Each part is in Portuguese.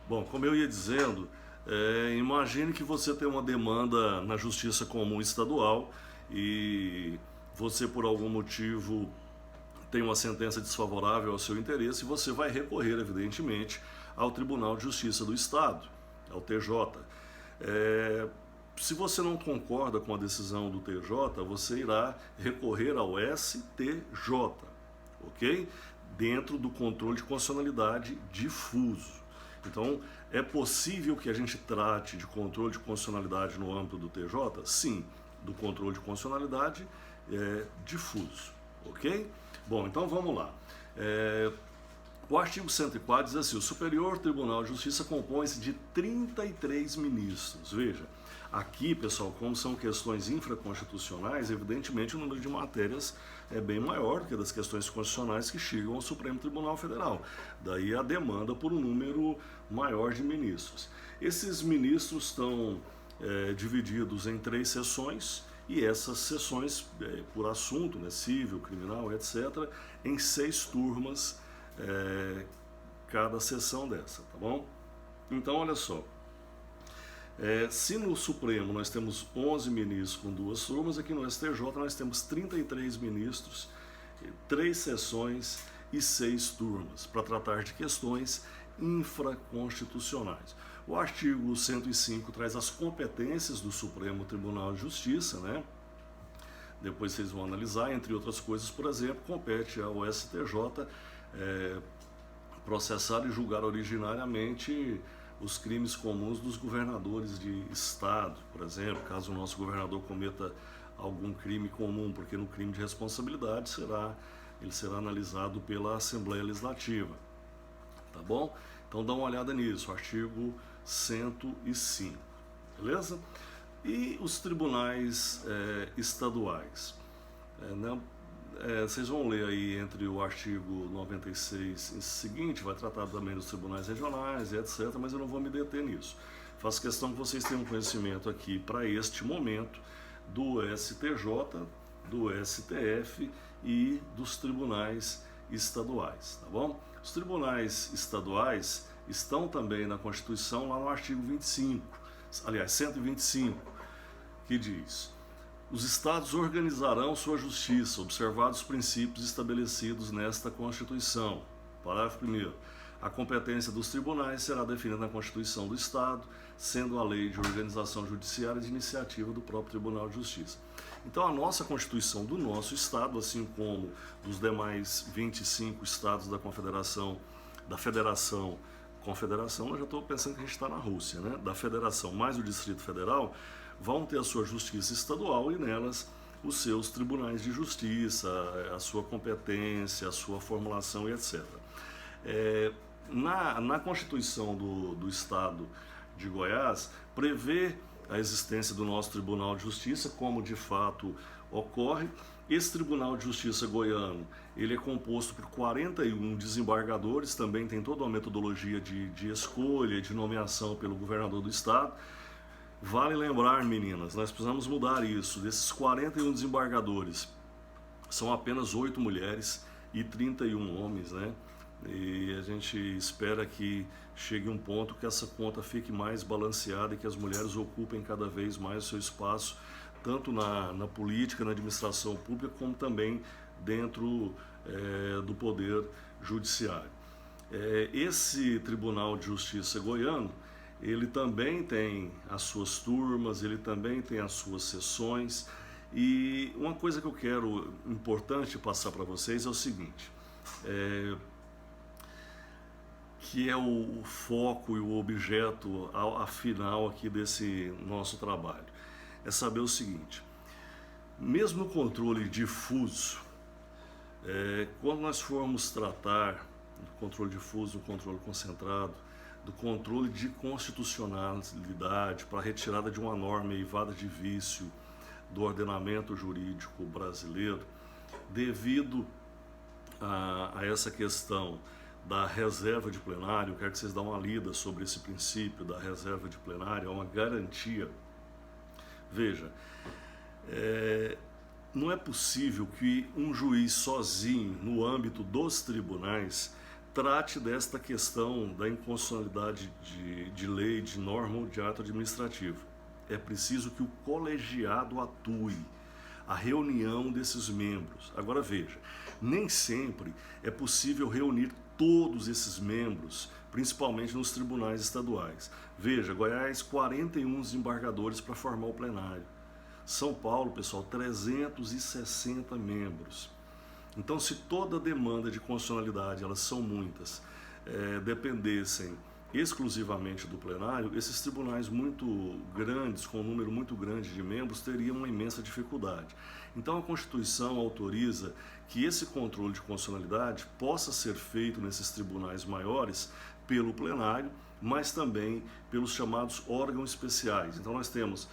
Bom, como eu ia dizendo, imagine que você tem uma demanda na Justiça Comum Estadual e você, por algum motivo, tem uma sentença desfavorável ao seu interesse e você vai recorrer, evidentemente, ao Tribunal de Justiça do Estado, ao TJ. Se você não concorda com a decisão do TJ, você irá recorrer ao STJ, ok? Dentro do controle de constitucionalidade difuso. Então, é possível que a gente trate de controle de constitucionalidade no âmbito do TJ? Sim, do controle de constitucionalidade difuso, ok? Bom, então vamos lá. O artigo 104 diz assim: o Superior Tribunal de Justiça compõe-se de 33 ministros. Veja, aqui, pessoal, como são questões infraconstitucionais, evidentemente o número de matérias é bem maior do que das questões constitucionais que chegam ao Supremo Tribunal Federal. Daí a demanda por um número maior de ministros. Esses ministros estão divididos em 3 sessões, e essas sessões, por assunto, né, civil, criminal, etc., em 6 turmas, cada sessão dessa, tá bom? Então, olha só, se no Supremo nós temos 11 ministros com 2 turmas, aqui no STJ nós temos 33 ministros, 3 sessões e 6 turmas, para tratar de questões infraconstitucionais. O artigo 105 traz as competências do Supremo Tribunal de Justiça, né? Depois vocês vão analisar, entre outras coisas, por exemplo, compete ao STJ processar e julgar originariamente os crimes comuns dos governadores de estado, por exemplo, caso o nosso governador cometa algum crime comum, porque no crime de responsabilidade ele será analisado pela Assembleia Legislativa, tá bom? Então dá uma olhada nisso, artigo 105, beleza? E os tribunais estaduais, vocês vão ler aí entre o artigo 96 e seguinte, vai tratar também dos tribunais regionais e etc., mas eu não vou me deter nisso. Faço questão que vocês tenham conhecimento aqui, para este momento, do STJ, do STF e dos tribunais estaduais, tá bom? Os tribunais estaduais estão também na Constituição, lá no artigo 25, aliás, 125, que diz: os estados organizarão sua justiça, observados os princípios estabelecidos nesta Constituição. Parágrafo 1º. A competência dos tribunais será definida na Constituição do Estado, sendo a lei de organização judiciária de iniciativa do próprio Tribunal de Justiça. Então, a nossa Constituição do nosso Estado, assim como dos demais 25 estados da Confederação, eu já estou pensando que a gente está na Rússia, né? Da Federação mais o Distrito Federal, vão ter a sua justiça estadual e nelas os seus tribunais de justiça, a sua competência, a sua formulação e etc. Na Constituição do Estado de Goiás, prevê a existência do nosso Tribunal de Justiça, como de fato ocorre. Esse Tribunal de Justiça goiano, ele é composto por 41 desembargadores, também tem toda uma metodologia de escolha, de nomeação pelo governador do estado. Vale lembrar, meninas, nós precisamos mudar isso. Desses 41 desembargadores, são apenas 8 mulheres e 31 homens, né? E a gente espera que chegue um ponto que essa conta fique mais balanceada e que as mulheres ocupem cada vez mais o seu espaço, tanto na política, na administração pública, como também dentro do poder judiciário. Esse Tribunal de Justiça goiano, ele também tem as suas turmas, ele também tem as suas sessões, e uma coisa que eu quero importante passar para vocês é o seguinte, que é o foco e o objeto afinal aqui desse nosso trabalho, é saber o seguinte: mesmo no controle difuso, quando nós formos tratar do controle difuso, do controle concentrado, do controle de constitucionalidade para a retirada de uma norma eivada de vício do ordenamento jurídico brasileiro, devido a essa questão da reserva de plenário, eu quero que vocês dêem uma lida sobre esse princípio da reserva de plenário, é uma garantia. Veja, não é possível que um juiz sozinho, no âmbito dos tribunais, trate desta questão da inconstitucionalidade de lei, de norma ou de ato administrativo. É preciso que o colegiado atue, a reunião desses membros. Agora veja, nem sempre é possível reunir todos esses membros, principalmente nos tribunais estaduais. Veja, Goiás, 41 desembargadores para formar o plenário. São Paulo, pessoal, 360 membros. Então, se toda demanda de constitucionalidade, elas são muitas, dependessem exclusivamente do plenário, esses tribunais muito grandes, com um número muito grande de membros, teriam uma imensa dificuldade. Então a Constituição autoriza que esse controle de constitucionalidade possa ser feito nesses tribunais maiores pelo plenário, mas também pelos chamados órgãos especiais. Então nós temos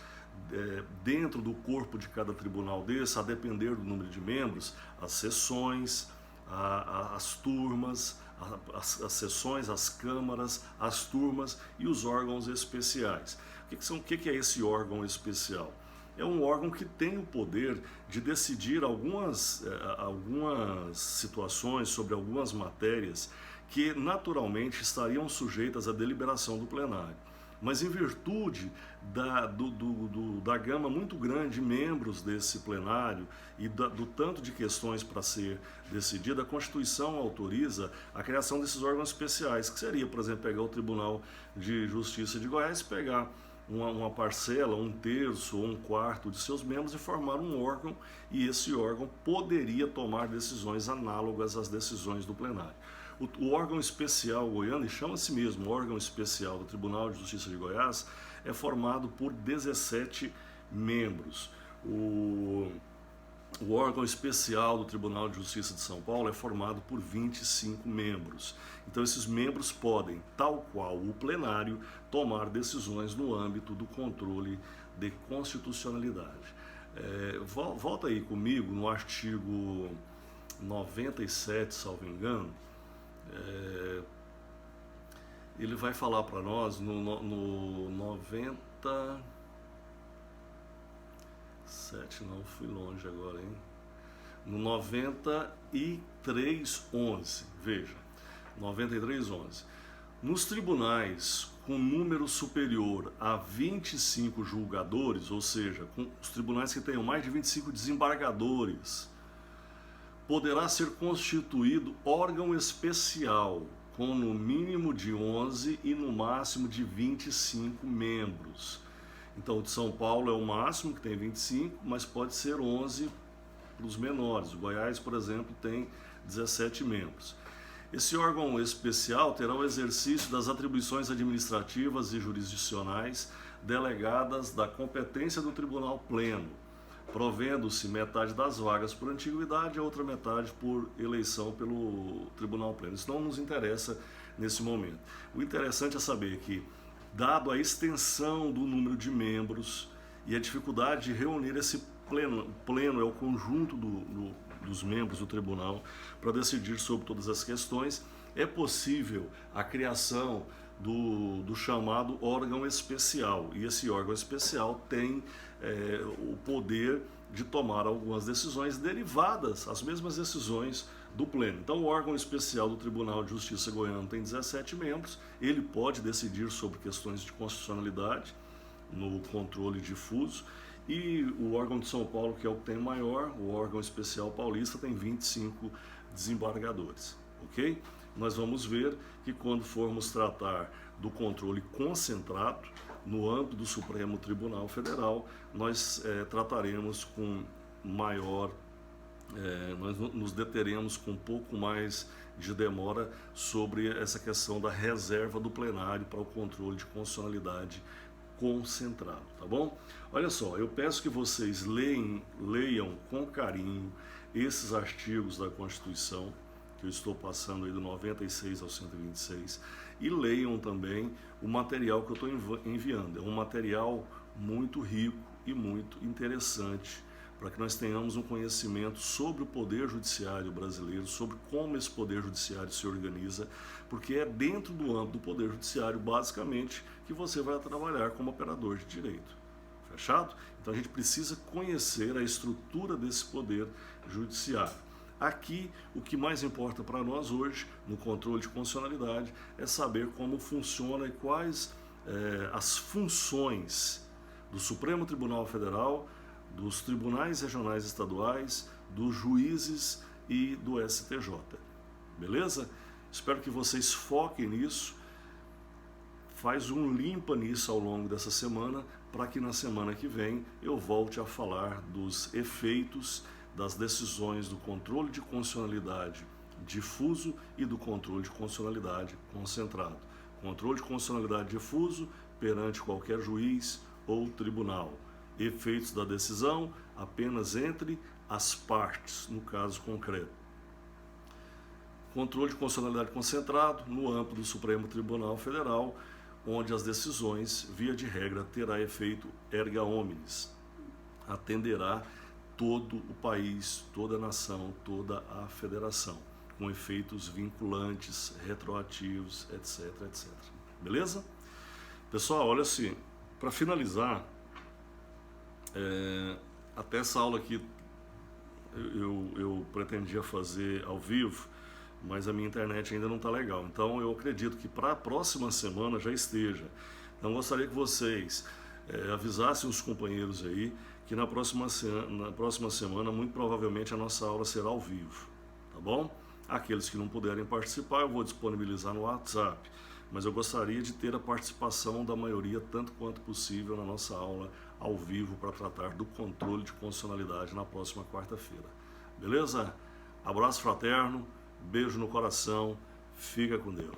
dentro do corpo de cada tribunal desse, a depender do número de membros, as sessões, as turmas, as sessões, as câmaras, as turmas e os órgãos especiais. O que é esse órgão especial? É um órgão que tem o poder de decidir algumas situações sobre algumas matérias que naturalmente estariam sujeitas à deliberação do plenário. Mas em virtude da gama muito grande de membros desse plenário e do tanto de questões para ser decidida, a Constituição autoriza a criação desses órgãos especiais, que seria, por exemplo, pegar o Tribunal de Justiça de Goiás, pegar uma parcela, um terço ou um quarto de seus membros e formar um órgão, e esse órgão poderia tomar decisões análogas às decisões do plenário. O órgão especial goiano, e chama-se mesmo órgão especial do Tribunal de Justiça de Goiás, é formado por 17 membros. O órgão especial do Tribunal de Justiça de São Paulo é formado por 25 membros. Então esses membros podem, tal qual o plenário, tomar decisões no âmbito do controle de constitucionalidade. Volta aí comigo no artigo 97, salvo engano. Ele vai falar para nós no 97, não, fui longe agora, hein? No 9311, veja, 9311. Nos tribunais com número superior a 25 julgadores, ou seja, com os tribunais que tenham mais de 25 desembargadores, poderá ser constituído órgão especial, com no mínimo de 11 e no máximo de 25 membros. Então, o de São Paulo é o máximo, que tem 25, mas pode ser 11 para os menores. O Goiás, por exemplo, tem 17 membros. Esse órgão especial terá o exercício das atribuições administrativas e jurisdicionais delegadas da competência do Tribunal Pleno, provendo-se metade das vagas por antiguidade e a outra metade por eleição pelo Tribunal Pleno. Isso não nos interessa nesse momento. O interessante é saber que, dado a extensão do número de membros e a dificuldade de reunir esse pleno é o conjunto dos membros do tribunal para decidir sobre todas as questões, é possível a criação do chamado órgão especial. E esse órgão especial tem o poder de tomar algumas decisões derivadas, as mesmas decisões do Pleno. Então, o órgão especial do Tribunal de Justiça goiano tem 17 membros, ele pode decidir sobre questões de constitucionalidade no controle difuso, e o órgão de São Paulo, que é o que tem maior, o órgão especial paulista, tem 25 desembargadores, ok? Nós vamos ver que quando formos tratar do controle concentrado, no âmbito do Supremo Tribunal Federal, nós trataremos com maior, nós nos deteremos com um pouco mais de demora sobre essa questão da reserva do plenário para o controle de constitucionalidade concentrado, tá bom? Olha só, eu peço que vocês leiam com carinho esses artigos da Constituição, que eu estou passando aí do 96 ao 126, e leiam também o material que eu estou enviando. É um material muito rico e muito interessante para que nós tenhamos um conhecimento sobre o Poder Judiciário brasileiro, sobre como esse Poder Judiciário se organiza, porque é dentro do âmbito do Poder Judiciário, basicamente, que você vai trabalhar como operador de direito. Fechado? Então a gente precisa conhecer a estrutura desse Poder Judiciário. Aqui, o que mais importa para nós hoje, no controle de constitucionalidade, é saber como funciona e quais as funções do Supremo Tribunal Federal, dos tribunais regionais e estaduais, dos juízes e do STJ. Beleza? Espero que vocês foquem nisso. Faz um limpa nisso ao longo dessa semana, para que na semana que vem eu volte a falar dos efeitos das decisões do controle de constitucionalidade difuso e do controle de constitucionalidade concentrado. Controle de constitucionalidade difuso perante qualquer juiz ou tribunal. Efeitos da decisão apenas entre as partes, no caso concreto. Controle de constitucionalidade concentrado no âmbito do Supremo Tribunal Federal, onde as decisões, via de regra, terá efeito erga omnes, atenderá todo o país, toda a nação, toda a federação, com efeitos vinculantes, retroativos, etc, etc. Beleza? Pessoal, olha assim, para finalizar, até essa aula aqui eu pretendia fazer ao vivo, mas a minha internet ainda não está legal. Então eu acredito que para a próxima semana já esteja. Então gostaria que vocês avisassem os companheiros aí que na próxima semana, muito provavelmente, a nossa aula será ao vivo, tá bom? Aqueles que não puderem participar, eu vou disponibilizar no WhatsApp, mas eu gostaria de ter a participação da maioria, tanto quanto possível, na nossa aula ao vivo para tratar do controle de constitucionalidade na próxima quarta-feira. Beleza? Abraço fraterno, beijo no coração, fica com Deus.